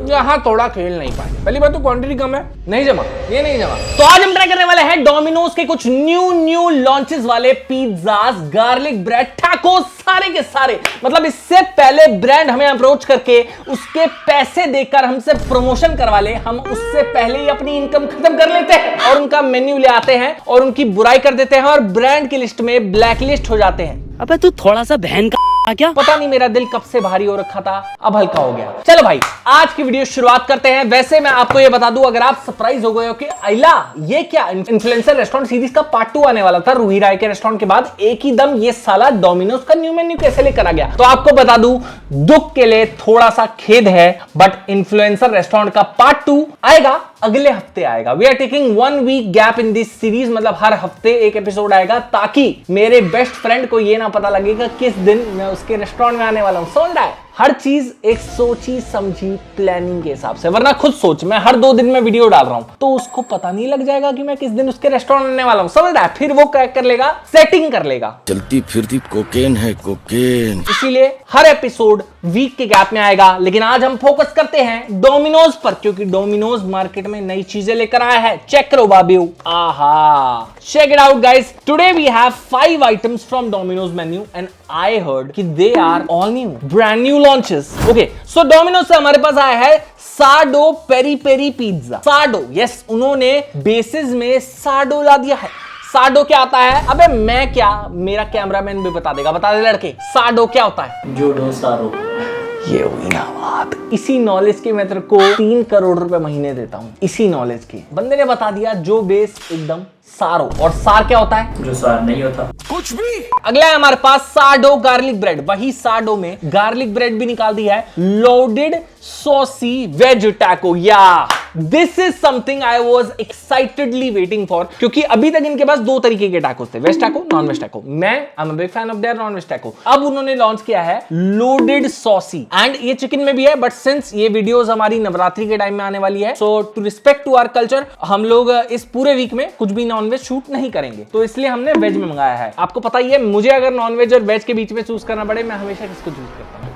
यहाँ थोड़ा खेल नहीं पाए। पहली बात तो क्वांटिटी कम है, नहीं जमा, ये नहीं जमा। तो आज हम ट्राई करने वाले हैं डोमिनोज के कुछ न्यू लॉन्चेस वाले पिज्जाज, गार्लिक ब्रेड, टैकोस, सारे के सारे। मतलब इससे पहले ब्रांड हमें अप्रोच करके उसके पैसे देकर हमसे प्रमोशन करवा ले, हम उससे पहले ही अपनी इनकम खत्म कर लेते हैं और उनका मेन्यू ले आते हैं और उनकी बुराई कर देते हैं और ब्रांड की लिस्ट में ब्लैक लिस्ट हो जाते हैं। अबे तू थोड़ा सा बहन का क्या? पता नहीं मेरा दिल कब से भारी हो रखा था, अब हल्का हो गया। चलो भाई आज की वीडियो शुरुआत करते हैं। वैसे मैं आपको ये बता दूं, अगर आप सरप्राइज हो गए हो कि आइला ये क्या इन्फ्लुएंसर रेस्टोरेंट सीरीज का पार्ट 2 आने वाला था, रूही राय के रेस्टोरेंट के बाद एक ही दम ये साला डोमिनोज का न्यू मेन्यू कैसे लेकर आ गया, तो आपको बता दूं दुख के लिए थोड़ा सा खेद है, बट इन्फ्लुएंसर रेस्टोरेंट का पार्ट 2 आएगा, अगले हफ्ते आएगा। We are taking 1 week gap in this series, मतलब हर हफ्ते एक एपिसोड आएगा ताकि मेरे बेस्ट फ्रेंड को ये ना पता लगेगा किस दिन मैं उसके रेस्टोरेंट में आने वाला हूं। समझ रहा है? हर चीज एक सोची समझी प्लानिंग के हिसाब से, वरना खुद सोच मैं हर 2 दिन में वीडियो डाल रहा हूं तो उसको पता नहीं लग जाएगा कि मैं किस दिन उसके रेस्टोरेंट आने वाला हूं। समझ रहा है? फिर वो क्या कर लेगा, सेटिंग कर लेगा। चलती फिरती कोकेन है कोकेन। इसीलिए हर एपिसोड वीक के गैप में आएगा। लेकिन आज हम फोकस करते हैं डोमिनोज पर, क्योंकि डोमिनोज मार्केट में नई चीजें लेकर आया है। चेक करो बाबियो, आहा, check it out guys. Today we have 5 items from Domino's menu and I heard कि they are all new, brand new launches. Okay, so Domino's से हमारे पास आया है sourdough peri peri pizza. Sourdough, yes, उन्होंने बेसिस में sourdough ला दिया है। साडो क्या आता है? अबे मैं क्या, मेरा कैमरामैन भी बता देगा। बता दे लड़के, साडो क्या होता है? जोडो सारो। ये हुई ना बात। इसी नॉलेज के मैं तेरे को 3 करोड़ रुपए महीने देता हूँ, इसी नॉलेज की। बंदे ने बता दिया जो बेस एकदम सारो। और सार क्या होता है? जो सार नहीं होता कुछ भी। अगला है हमारे पास साडो गार्लिक ब्रेड। वही साडो में गार्लिक ब्रेड भी निकाल दिया है, लोडेड सॉसी वेज टैको। या this is something I was excitedly waiting for, क्योंकि अभी तक इनके पास 2 तरीके के टैकोस थे, veg taco, non veg taco. मैं I am a big fan of their non veg taco. अब उन्होंने लॉन्च किया है लोडेड सॉसी, एंड ये चिकन में भी है, बट सिंस ये वीडियोस हमारी नवरात्रि के टाइम में आने वाली है, so to respect to our culture हम लोग इस पूरे वीक में कुछ भी नॉन वेज शूट नहीं करेंगे, तो इसलिए हमने वेज में मंगाया है। आपको पता ही है मुझे अगर नॉन वेज और वेज के बीच में चूज करना पड़े, मैं हमेशा किसको चूज करता हूँ?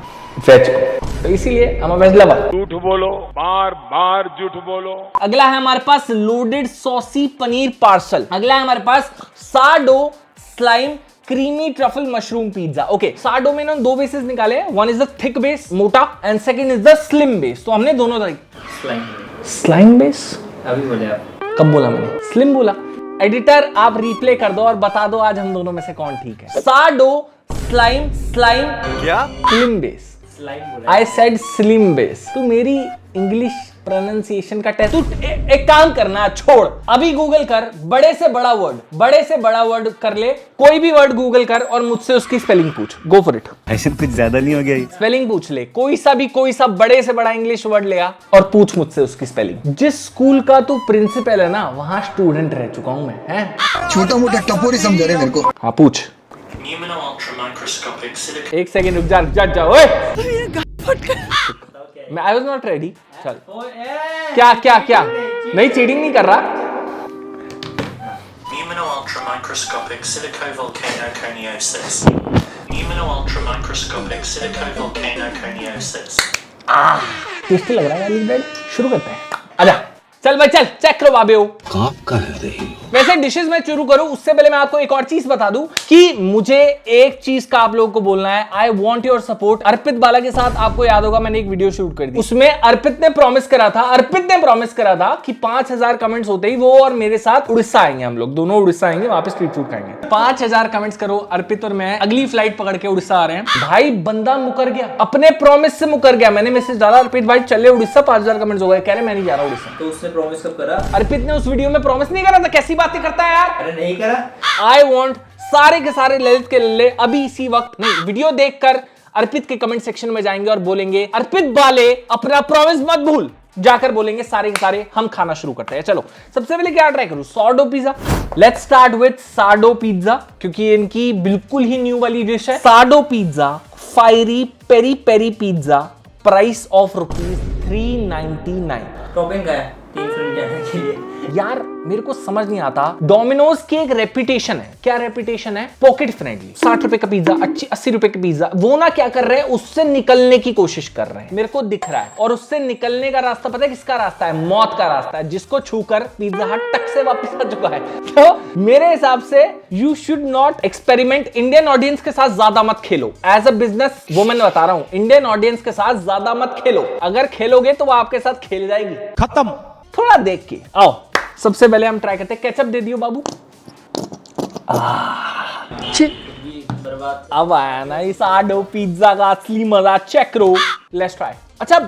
वेज को। तो इसीलिए हम वेज लवर। झूठ बोलो, बार बार झूठ बोलो। अगला है हमारे पास लोडेड सॉसी पनीर पार्सल। अगला है हमारे पास sourdough slime creamy truffle mushroom pizza. Okay, sourdough में ना 2 बेसेस निकाले हैं, one is the thick base मोटा and second is the slim base. तो हमने दोनों तरीके। स्लाइम बेस अभी बोले आप? कब बोला मैंने? स्लिम बोला। एडिटर आप रिप्ले कर दो और बता दो आज हम दोनों में से कौन ठीक है। साडो स्लाइम क्या slim base. I said slim base. तू मेरी इंग्लिश प्रोनाउंसिएशन का टेस्ट, तू एक काम करना, छोड़ अभी गूगल कर, बड़े से बड़ा वर्ड कर ले, कोई भी वर्ड गूगल कर और मुझसे उसकी स्पेलिंग पूछ। Go for it. ऐसे कुछ ज्यादा नहीं हो गया? स्पेलिंग पूछ ले, कोई सा बड़े से बड़ा इंग्लिश वर्ड ले आ और पूछ मुझसे उसकी स्पेलिंग। जिस स्कूल का तू प्रिंसिपल है ना, वहां स्टूडेंट रह चुका हूं मैं, हैं? छोटा मोटा टपोरी समझ रहे मेरे को। हाँ पूछ। एक सेकंड रुक जा ओए। मैं आई वाज नॉट रेडी। चल क्या नहीं, चीटिंग नहीं कर रहा। Pneumono-ultramicroscopic silicovolcanoconiosis. Pneumono-ultramicroscopic silicovolcanoconiosis. Tasty लग रहा है गार्लिक ब्रेड। शुरू करते हैं, आजा। चल भाई चल, चेक करो बाबे। वैसे डिशेस में शुरू करूं उससे पहले मैं आपको एक और चीज बता दूं कि मुझे एक चीज का आप लोगों को बोलना है। I want your support. Arpit Bala के साथ आपको याद होगा मैंने एक वीडियो शूट कर दी, उसमें अर्पित ने प्रॉमिस करा था कि 5000 कमेंट्स होते ही वो और मेरे साथ उड़ीसा आएंगे, हम लोग दोनों उड़ीसा आएंगे, वहां पे स्ट्रीट फूड खाएंगे। 5000 कमेंट्स करो, अर्पित और मैं अगली फ्लाइट पकड़ के उड़ीसा आ रहे हैं। भाई बंदा मुकर गया, अपने प्रॉमिस से मुकर गया। मैंने मैसेज डाला अर्पित भाई चले उड़ीसा, 5000 कमेंट्स हो गए। कह रहे मैं नहीं जा रहा उड़ीसा। तो उसने प्रॉमिस कब करा? अर्पित ने उस वीडियो में प्रॉमिस नहीं करा था। कैसी बातें करता है यार? अरे नहीं करा। आई वॉन्ट सारे के सारे ललित के लल्ले अभी इसी वक्त नहीं, वीडियो देखकर अर्पित के कमेंट सेक्शन में जाएंगे और बोलेंगे अर्पित बाले अपना प्रॉमिस मत भूल। जाकर बोलेंगे सारे के सारे, हम खाना शुरू करते हैं। चलो सबसे पहले क्या ट्राई करूं? Sourdough pizza. Let's start with sourdough pizza, क्योंकि इनकी बिल्कुल ही न्यू वाली डिश है। Sourdough pizza fiery peri peri pizza, price of ₹399। Topping का है 300 के लिए। यार मेरे को समझ नहीं आता, डोमिनोज की एक रेपुटेशन है, क्या रेपुटेशन है? Pocket friendly. 60 रुपए का पिज्जा, 80 रुपए का पिज्जा, वो ना क्या कर रहे हैं, उससे निकलने की कोशिश कर रहे हैं, मेरे को दिख रहा है। और उससे निकलने का रास्ता पता है किसका रास्ता है? मौत का रास्ता है, जिसको छूकर पिज्जा हट टक से वापस आ चुका है। तो मेरे हिसाब से you should not experiment, Indian audience के साथ ज्यादा मत खेलो। एज अ बिजनेस वुमन बता रहा हूं, इंडियन ऑडियंस के साथ ज्यादा मत खेलो। अगर खेलोगे तो वो आपके साथ खेल जाएगी। खत्म। थोड़ा देख के आओ। सबसे पहले हम ट्राई करते हैं, केचप दे दियो बाबू। अब आया ना इस आडो पिज्जा का असली मजा, चेक करो। Let's try. अच्छा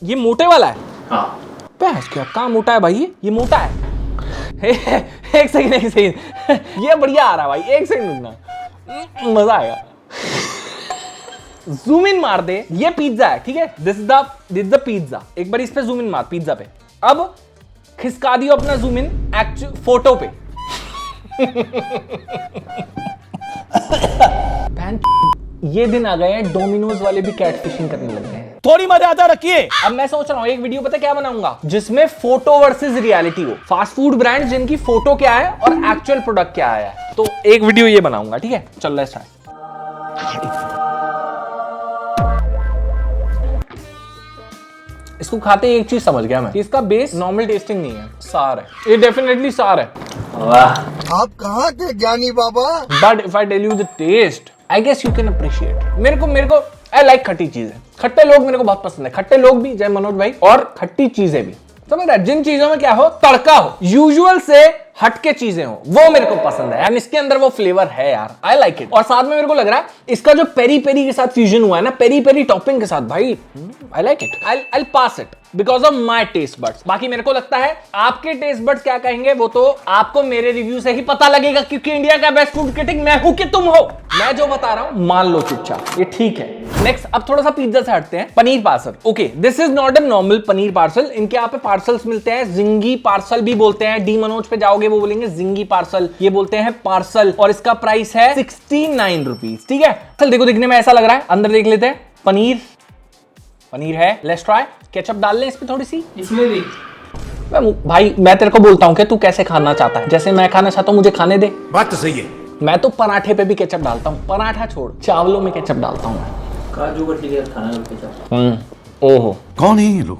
ये मोटे वाला है? हाँ। क्या कहाँ मोटा है भाई? ये मोटा है। एक सेकंड ये बढ़िया आ रहा है भाई, एक सेकंड रुकना, मजा आएगा। जूम इन मार दे, ये पिज्जा है, ठीक है? This is the pizza. एक बार इस पे जूम इन मार, पिज्जा पे। अब खिसका दियो अपना जूम इन एक्चुअल फोटो पे। ये दिन आ गए हैं, डोमिनोज वाले भी कैट फिशिंग करने लग गए हैं। थोड़ी मर्यादा रखिए। अब मैं सोच रहा हूं एक वीडियो पता क्या बनाऊंगा, जिसमें फोटो वर्सेस रियलिटी हो। फास्ट फूड ब्रांड जिनकी फोटो क्या है और एक्चुअल प्रोडक्ट क्या है, तो एक वीडियो ये बनाऊंगा, ठीक है? चल लेट्स ट्राई। इसको खाते ही एक चीज समझ गया मैं, कि इसका बेस नॉर्मल टेस्टिंग नहीं है, सार है। ये डेफिनेटली सार है। वाह। आप कहाँ थे ज्ञानी बाबा? But if I tell you the taste, I guess you can appreciate. मेरे को आई लाइक खट्टी चीजें। खट्टे लोग मेरे को बहुत पसंद है, खट्टे लोग भी, जय मनोज भाई, और खट्टी चीजें भी। समझ रहा है? जिन चीजों में क्या हो, तड़का हो, यूजुअल से हटके चीजें हो, वो मेरे को पसंद है। एंड इसके अंदर वो फ्लेवर है यार, आई लाइक इट। और साथ में मेरे को लग रहा है इसका जो पेरी पेरी के साथ फ्यूजन हुआ है ना, पेरी पेरी टॉपिंग के साथ, भाई I like it. I pass it because of my taste buds. बाकी मेरे को लगता है आपके टेस्ट बड्स क्या कहेंगे वो तो आपको मेरे रिव्यू से ही पता लगेगा, क्योंकि इंडिया का बेस्ट फूड क्रिटिक मैं हूं कि तुम हो। मैं जो बता रहा हूं मान लो चुपचाप, ये ठीक है। नेक्स्ट, अब थोड़ा सा पिज्जा से हटते हैं। Paneer parcel. Okay, this is not a normal paneer parcel. इनके यहाँ पे पार्सल्स मिलते हैं, जिंगी पार्सल भी बोलते हैं। डी मनोज पे जाओगे वो बोलेंगे जिंगी पार्सल, ये बोलते हैं पार्सल। और इसका प्राइस है 69 रुपीज, ठीक है? चल देखो, दिखने में ऐसा लग रहा है, अंदर देख लेते हैं। पनीर है, लेट्स ट्राई। केचप डाल लें इस पे थोड़ी सी, इसमें भी। भाई मैं तेरे को बोलता हूं कि तू कैसे खाना चाहता है, जैसे मैं खाना चाहता हूं मुझे खाने दे। बात तो सही है। मैं तो पराठे पे भी केचप डालता हूं, पराठा छोड़, चावलों में केचप डालता हूं। काजू कतली के साथ खाना करके जाओ। ओहो, कौन है ये लोग?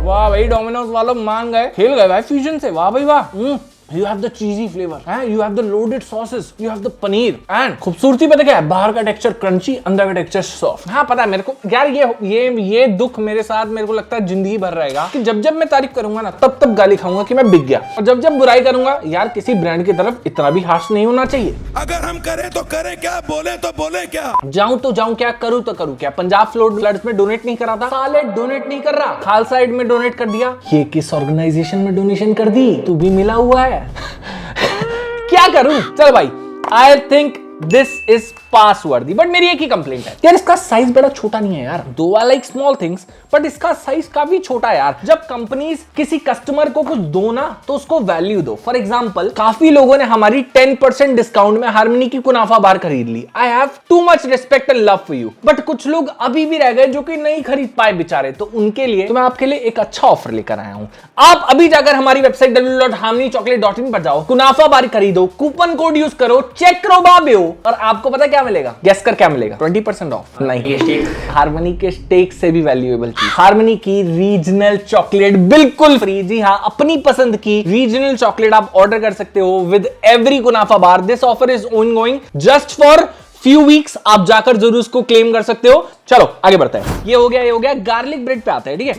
वाह भाई, डोमिनोज वालों मान गए, खेल गए भाई फ्यूजन से। वाह भाई वाह। You have the cheesy flavor, you have the loaded sauces, you have the paneer, and खूबसूरती पता क्या है? बाहर का टेक्सचर क्रंची, अंदर का टेक्सचर सॉफ्ट। हाँ पता है मेरे को यार, ये दुख मेरे साथ मेरे को लगता है जिंदगी भर रहेगा, कि जब जब मैं तारीफ करूंगा ना तब गाली खाऊंगा कि मैं बिक गया, और जब जब बुराई करूंगा, यार किसी ब्रांड की तरफ इतना भी हार्श नहीं होना चाहिए। अगर हम करें तो करें क्या, बोले तो बोले क्या? जाऊं तो जाऊं क्या, करूं तो करूं क्या? पंजाब फ्लड्स में डोनेट नहीं करा था, साले डोनेट नहीं कर रहा, खालसा एड में डोनेट कर दिया। ये किस ऑर्गेनाइजेशन में डोनेशन कर दी? तू भी मिला हुआ है। क्या करूं? चल भाई, आई थिंक दिस इज पासवर्दी। बट मेरी एक ही कंप्लेंट है यार, इसका साइज बड़ा छोटा नहीं है यार। दो वाला एक स्मॉल थिंग्स, बट इसका साइज काफी छोटा है यार। जब कंपनीज किसी कस्टमर को कुछ दो ना, तो उसको वैल्यू दो। फॉर एग्जांपल, काफी लोगों ने हमारी 10% डिस्काउंट में हार्मनी की कुनाफा बार खरीद ली। I have too much respect and love for you. But कुछ लोग अभी भी रह गए जो कि नहीं खरीद पाए बेचारे, तो उनके लिए तो मैं आपके लिए एक अच्छा ऑफर लेकर आया हूं। आप अभी जाकर हमारी वेबसाइट www.harmonychocolate.in पर जाओ, कुनाफा बार खरीदो, कूपन कोड यूज करो, चेक करो बाबेओ, और आपको पता क्या मिलेगा? गेस कर क्या मिलेगा? 20% ऑफ। नहीं, हार्मनी के स्टेक से भी वैल्यूएबल चीज, हार्मनी की रीजनल चॉकलेट बिल्कुल फ्री। जी हाँ, अपनी पसंद की रीजनल चॉकलेट आप ऑर्डर कर सकते हो विद एवरी कुनाफा bar. This offer is ongoing just for few weeks. आप जाकर जरूर उसको क्लेम कर सकते हो। चलो आगे बढ़ते हैं। ये हो गया। गार्लिक ब्रेड पे आते हैं, ठीक है?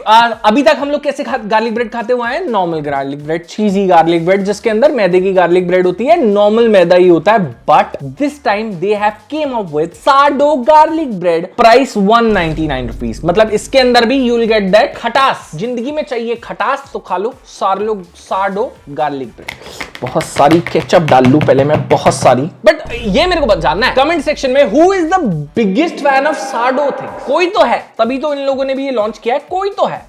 अभी तक हम लोग कैसे गार्लिक ब्रेड खाते हुए हैं? Normal garlic bread, cheesy garlic bread, जिसके अंदर मैदे की गार्लिक ब्रेड होती है, नॉर्मल मैदा ही होता है। But this time they have came up with sourdough garlic bread, price 199 rupees. मतलब इसके अंदर भी यू विल गेट दैट खटास। जिंदगी में चाहिए खटास तो खा लो सार्डो गार्लिक ब्रेड। बहुत सारी केचप डाल लूं पहले मैं, बहुत सारी। बट ये मेरे को जानना है कमेंट सेक्शन में, who is the biggest fan of sourdough thing? कोई तो है, तभी तो इन लोगों ने भी ये लॉन्च किया है। कोई तो है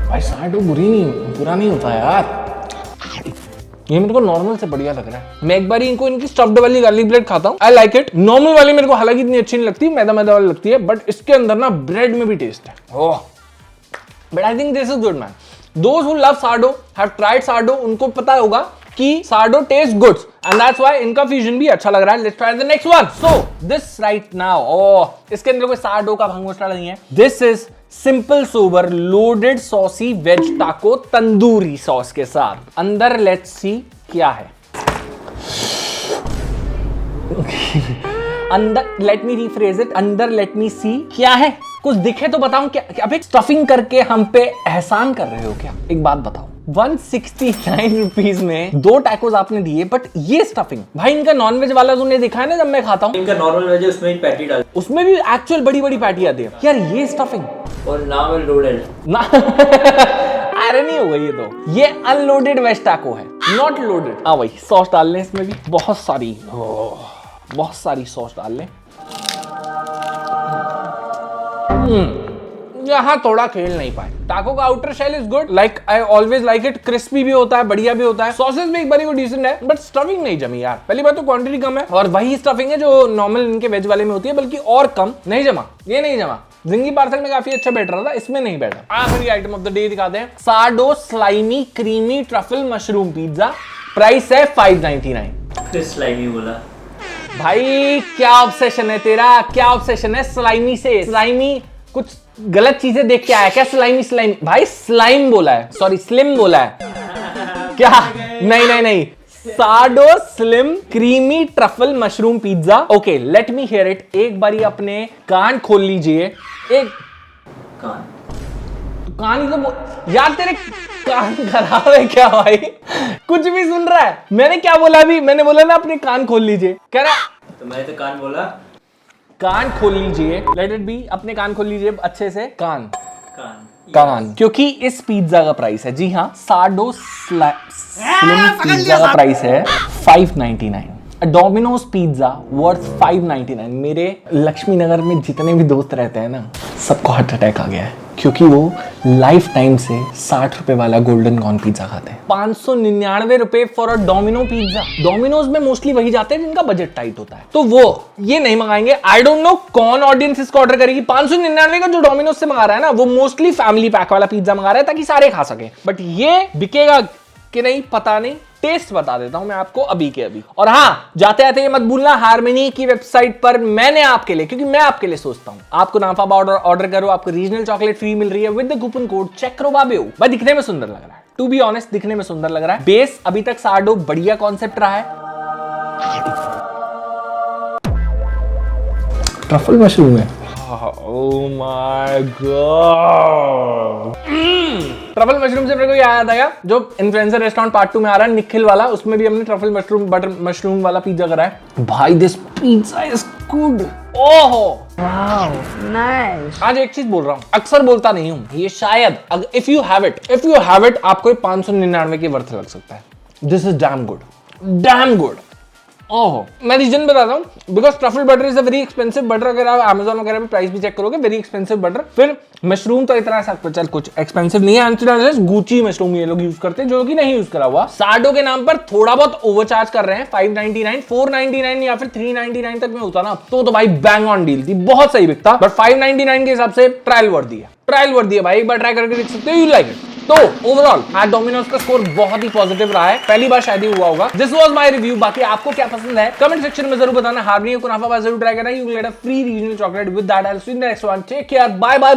भाई। सार्डो बुरा नहीं होता यार। ये मेरे को नॉर्मल से बढ़िया लग रहा है। मैं एक बार इनको इनकी स्टफ्ड वाली गार्लिक ब्रेड खाता हूँ, आई लाइक इट। नॉर्मल वाली मेरे को हालांकि इतनी अच्छी नहीं लगती, मैदा वाली लगती है। बट इसके अंदर ना ब्रेड में भी टेस्ट है। Oh but I think this is good man. Those who love sourdough have tried sourdough, उनको पता होगा कि sourdough tastes good and that's why इनका fusion भी अच्छा लग रहा है. Let's try the next one. So this right now, इसके अंदर कोई sourdough का भंग मसाला नहीं है. This is simple sober loaded saucy veg taco tandoori sauce के साथ. अंदर let's see क्या है. अंदर let me rephrase it. अंदर let me see क्या है. कुछ दिखे तो बताऊं क्या? अबे स्टफिंग करके हम पे एहसान कर रहे हो क्या? एक बात बताओ, 169 रुपीज में 2 टैकोस आपने दिए, बट ये स्टफिंग भाई इनका नॉनवेज वाला तूने दिखा है ना जब मैं खाता हूँ, इनका नॉर्मल वेज है, उसमें भी पैटी डाल, उसमें भी एक्चुअल बड़ी बड़ी पैटी आती है यार. ये स्टफिंग और नाम है लोडेड ना अरे नहीं होगा ये तो. ये अनलोडेड वेज टैको है, नॉट लोडेड. हाँ भाई सॉस डाल लें इसमें भी, बहुत सारी सॉस डाल लें. यहाँ थोड़ा खेल नहीं पाए. टाको का outer shell is good, like I always like it. Crispy भी होता है, बढ़िया भी होता है. सॉसेस भी एक बारी को डिसेंट है, बट स्टफिंग नहीं जमी यार. पहली बात तो क्वांटिटी कम है, और वही स्टफिंग है जो नॉर्मल इनके वेज वाले में होती है, बल्कि और कम. नहीं जमा, ये नहीं जमा. जिंगी पार्सल में काफी अच्छा बैठ रहा था, इसमें नहीं बैठा. आखिरी आइटम ऑफ द डे दिखाते हैं. Sourdough slimy creamy truffle mushroom pizza. Price है 599. स्लाइमी बोला भाई क्या ऑब्सेशन है तेरा, क्या ऑब्सेशन है स्लाइमी से. स्लाइमी कुछ गलत चीजें देख के आया क्या? स्लाइमी भाई स्लाइम बोला है, सॉरी स्लिम बोला है क्या? नहीं. Sourdough slim creamy truffle mushroom pizza. Okay let me hear it. एक बारी अपने कान खोल लीजिए. एक कान ही तो यार, तेरे कान खराब है क्या भाई? कुछ भी सुन रहा है. मैंने क्या बोला अभी? मैंने बोला ना अपने कान खोल लीजिए. कह रहा तो मैं तो कान बोला. कान खोल लीजिए, लेट इट बी. अपने कान खोल लीजिए अच्छे से. कान कान क्योंकि इस पिज्जा का प्राइस है, जी हाँ, सार्डो स्लिम पिज्जा का प्राइस है 599. Domino's pizza worth 599. मेरे लक्ष्मी नगर में जितने भी दोस्त रहते हैं ना, सबको हार्ट अटैक आ गया है, क्योंकि वो लाइफ टाइम से 60 रुपए वाला गोल्डन कॉर्न पिज्जा खाते हैं. 599 रुपए for a domino pizza. Domino's में मोस्टली वही जाते हैं जिनका बजट टाइट होता है, तो वो ये नहीं मंगाएंगे. आई डोंट नो कौन ऑडियंस इसको ऑर्डर करेगी. 599 का जो डोमिनोज से मंगा रहा है ना, वो मोस्टली फैमिली पैक वाला पिज्जा मंगा रहा है ताकि सारे खा सके. बट ये बिकेगा कि नहीं पता नहीं. टेस्ट बता देता हूं मैं आपको अभी के अभी. और हाँ, जाते आते ये मत भूलना, हार्मनी की वेबसाइट पर मैंने आपके लिए, क्योंकि मैं आपके लिए सोचता हूं, आपको नाफा ऑर्डर करो, आपको रीजनल चॉकलेट फ्री मिल रही है विद द कूपन कोड चक्रबाबेओ. भाई दिखने में सुंदर लग रहा है, टू बी ऑनेस्ट दिखने में सुंदर लग रहा है. बेस अभी तक सार्डो बढ़िया कॉन्सेप्ट रहा है. ट्रफल मशरूम है. Oh my God. Truffle mushroom से मेरे को याद आया, जो इन्फ्लुएंसर रेस्टोरेंट पार्ट 2 में आ रहा है, निखिल वाला, उसमें भी हमने ट्रफल मशरूम बटर मशरूम वाला पिज्जा करा है. भाई दिस पिज्जा इज गुड. ओहो वाओ नाइस. आज एक चीज बोल रहा हूँ, अक्सर बोलता नहीं हूँ, ये शायद इफ यू हैव इट आपको 599 के वर्थ लग सकता है. This is damn good. ओहो, मैं रीजन बताता हूँ, because truffle butter is a very expensive butter. अगर आप अमेजोन वगैरह में प्राइस भी चेक करोगे, वेरी एक्सपेंसिव बटर. फिर मशरूम तो इतना चल कुछ एक्सपेंसिव नहीं है. गुची मशरूम ये लोग यूज करते हैं, जो कि नहीं यूज करा हुआ. सार्डो के नाम पर थोड़ा बहुत ओवरचार्ज कर रहे हैं. 599, 499 या फिर 399 तक में होता ना, तो भाई बैंग ऑन डील थी, बहुत सही बिकता. बट 599 के हिसाब से ट्रायल वर्दी है भाई. एक बार ट्राई करके देख सकते हो, यू लाइक इट. तो ओवरऑल आज डोमिनोज का स्कोर बहुत ही पॉजिटिव रहा है. पहली बार शायद ही हुआ होगा. This was my review. बाकी आपको क्या पसंद है कमेंट सेक्शन में जरूर बताना. हार्मनी को कुनाफा जरूर ट्राई करना. You will get a free regional chocolate with that. I will see you next one. Take care. Bye bye.